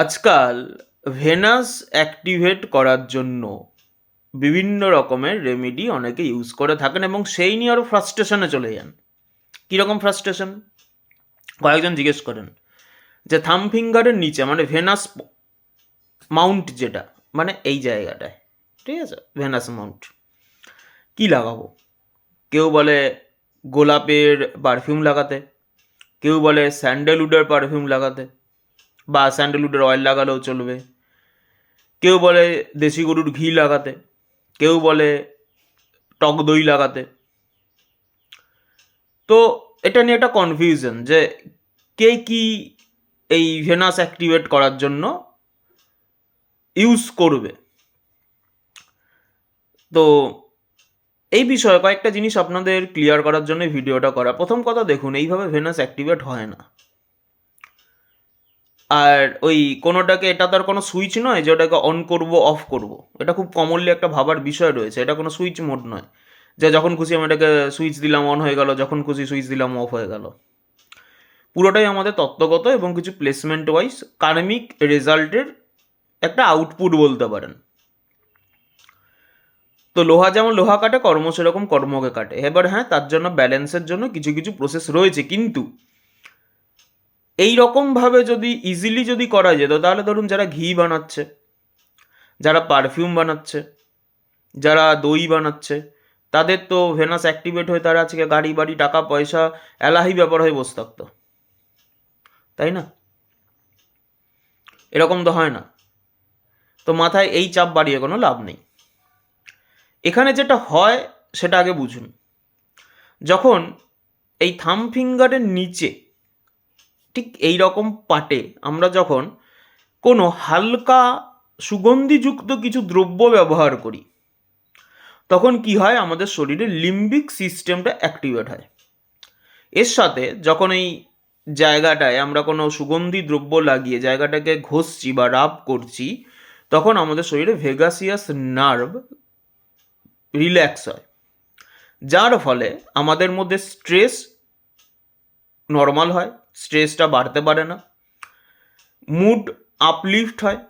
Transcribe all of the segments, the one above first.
আজকাল venous activate করার জন্য বিভিন্ন রকমের রেমেডি অনেকে ইউজ করে থাকেন এবং সেই নিয়ে আরও ফ্রাস্ট্রেশনে চলে যান। কীরকম ফ্রাস্ট্রেশন? কয়েকজন জিজ্ঞেস করেন যে থাম ফিঙ্গারের নিচে মানে ভেনাস মাউন্ট যেটা মানে এই জায়গাটায়, ঠিক আছে, ভেনাস মাউন্ট কী লাগাবো? কেউ বলে গোলাপের পারফিউম লাগাতে, কেউ বলে স্যান্ডেলউডের পারফিউম লাগাতে বা স্যান্ডেলউডের অয়েল লাগালেও চলবে, কেউ বলে দেশি গরুর ঘি লাগাতে, কেউ বলে টক দই লাগাতে। তো এটা নিয়ে একটা কনফিউশন যে কে কি এই ভেনাস অ্যাক্টিভেট করার জন্য ইউজ করবে। তো এই বিষয়ে কয়েকটা জিনিস আপনাদের ক্লিয়ার করার জন্য ভিডিওটা করা। প্রথম কথা, দেখুন, এইভাবে ভেনাস অ্যাক্টিভেট হয় না। আর ওই কোনোটাকে, এটা তার কোনো সুইচ নয় যে ওটাকে অন করব অফ করব। এটা খুব কমনলি একটা ভাবার বিষয় রয়েছে। এটা কোনো সুইচ মোড নয় যে যখন খুশি আমি এটাকে সুইচ দিলাম অন হয়ে গেল, যখন খুশি সুইচ দিলাম অফ হয়ে গেল। পুরোটাই আমাদের তত্ত্বগত এবং কিছু প্লেসমেন্ট ওয়াইজ কার্মিক রেজাল্টের একটা আউটপুট বলতে পারেন। তো লোহা যেমন লোহা কাটে, কর্ম সেরকম কর্মকে কাটে। এবার হ্যাঁ, তার জন্য ব্যালেন্সের জন্য কিছু কিছু প্রসেস রয়েছে, কিন্তু এই রকমভাবে যদি ইজিলি যদি করা যেত তাহলে ধরুন যারা ঘি বানাচ্ছে, যারা পারফিউম বানাচ্ছে, যারা দই বানাচ্ছে, তাদের তো ভেনাস অ্যাক্টিভেট হয়ে তারা আজকে গাড়ি বাড়ি টাকা পয়সা এলাহি ব্যাপার হয়ে বসে থাকতো, তাই না? এরকম তো হয় না। তো মাথায় এই চাপ বাড়িয়ে কোনো লাভ নেই। এখানে যেটা হয় সেটা আগে বুঝুন। যখন এই থাম ফিঙ্গারের নিচে ঠিক এই রকম পাটে আমরা যখন কোনো হালকা সুগন্ধিযুক্ত কিছু দ্রব্য ব্যবহার করি, তখন কি হয়, আমাদের শরীরে লিম্বিক সিস্টেমটা অ্যাক্টিভেট হয়। এর সাথে যখন এই জায়গাটায় আমরা কোনো সুগন্ধি দ্রব্য লাগিয়ে জায়গাটাকে ঘষছি বা রাব করছি, তখন আমাদের শরীরে ভেগাসিয়াস নার্ভ রিল্যাক্স হয়, যার ফলে আমাদের মধ্যে স্ট্রেস নর্মাল হয়, স্ট্রেসটা বাড়তে পারে না, মুড আপলিফট হয়,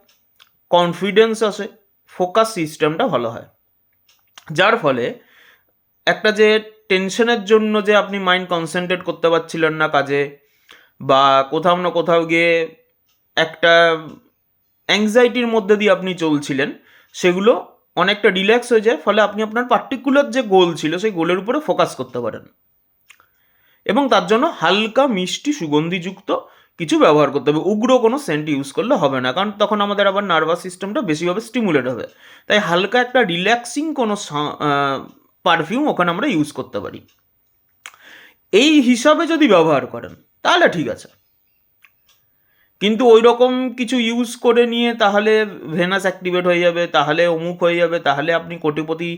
কনফিডেন্স আসে, ফোকাস সিস্টেমটা ভালো হয়। যার ফলে একটা যে টেনশনের জন্য যে আপনি মাইন্ড কনসেন্ট্রেট করতে পারছিলেন না কাজে, বা কোথাও না কোথাও গিয়ে একটা অ্যাংজাইটির মধ্যে দিয়ে আপনি চলছিলেন, সেগুলো অনেকটা রিল্যাক্স হয়ে যায়। ফলে আপনি আপনার পার্টিকুলার যে গোল ছিল সেই গোলের উপরে ফোকাস করতে পারেন। এবং তার জন্য হালকা মিষ্টি সুগন্ধিযুক্ত কিছু ব্যবহার করতে হবে। উগ্র কোনো সেন্ট ইউজ করলে হবে না, কারণ তখন আমাদের আবার নার্ভাস সিস্টেমটা বেশিভাবে স্টিমুলেট হবে। তাই হালকা একটা রিল্যাক্সিং কোনো পারফিউম ওখানে আমরা ইউজ করতে পারি। এই হিসাবে যদি ব্যবহার করেন তাহলে ঠিক আছে, কিন্তু ওই রকম কিছু ইউজ করে নিয়ে তাহলে ভেনাস অ্যাক্টিভেট হয়ে যাবে, তাহলে অমুক হয়ে যাবে, তাহলে আপনি কোটিপতি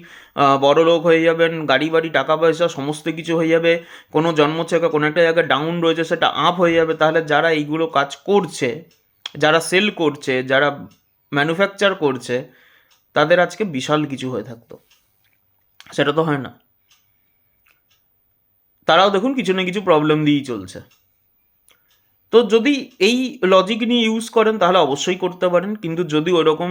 বড় লোক হয়ে যাবেন, গাড়ি বাড়ি টাকা পয়সা সমস্ত কিছু হয়ে যাবে, কোনো জন্মছকে কোনো একটা জায়গায় ডাউন রয়েছে সেটা আপ হয়ে যাবে, তাহলে যারা এইগুলো কাজ করছে, যারা সেল করছে, যারা ম্যানুফ্যাকচার করছে, তাদের আজকে বিশাল কিছু হয়ে থাকতো। সেটা তো হয় না। তারাও দেখুন কিছু না কিছু প্রবলেম দিয়েই চলছে। তো যদি এই লজিক নিয়ে ইউজ করেন তাহলে অবশ্যই করতে পারেন, কিন্তু যদি ওরকম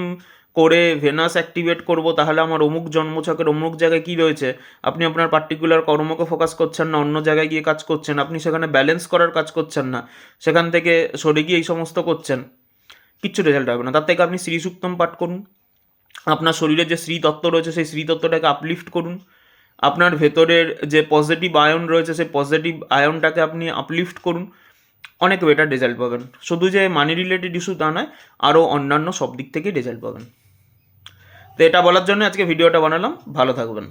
করে ভেনাস অ্যাক্টিভেট করব তাহলে আমার অমুক জন্মছকের অমুক জায়গায় কী রয়েছে, আপনি আপনার পার্টিকুলার কর্মকে ফোকাস করছেন না, অন্য জায়গায় গিয়ে কাজ করছেন, আপনি সেখানে ব্যালেন্স করার কাজ করছেন না, সেখান থেকে সরে গিয়ে এই সমস্ত করছেন, কিচ্ছু রেজাল্ট হবে না। তার থেকে আপনি শ্রী সূক্তম পাঠ করুন, আপনার শরীরে যে শ্রী তত্ত্ব রয়েছে সেই শ্রী তত্ত্বটাকে আপলিফট করুন, আপনার ভেতরের যে পজিটিভ আয়ন রয়েছে সেই পজিটিভ আয়নটাকে আপনি আপলিফট করুন, অনেক বেটার রেজাল্ট পাবেন। শুধু যে মানি রিলেটেড ইস্যু তা নয়, আরও অন্যান্য সব দিক থেকেই রেজাল্ট পাবেন। তো এটা বলার জন্য আজকে ভিডিওটা বানালাম। ভালো থাকবেন।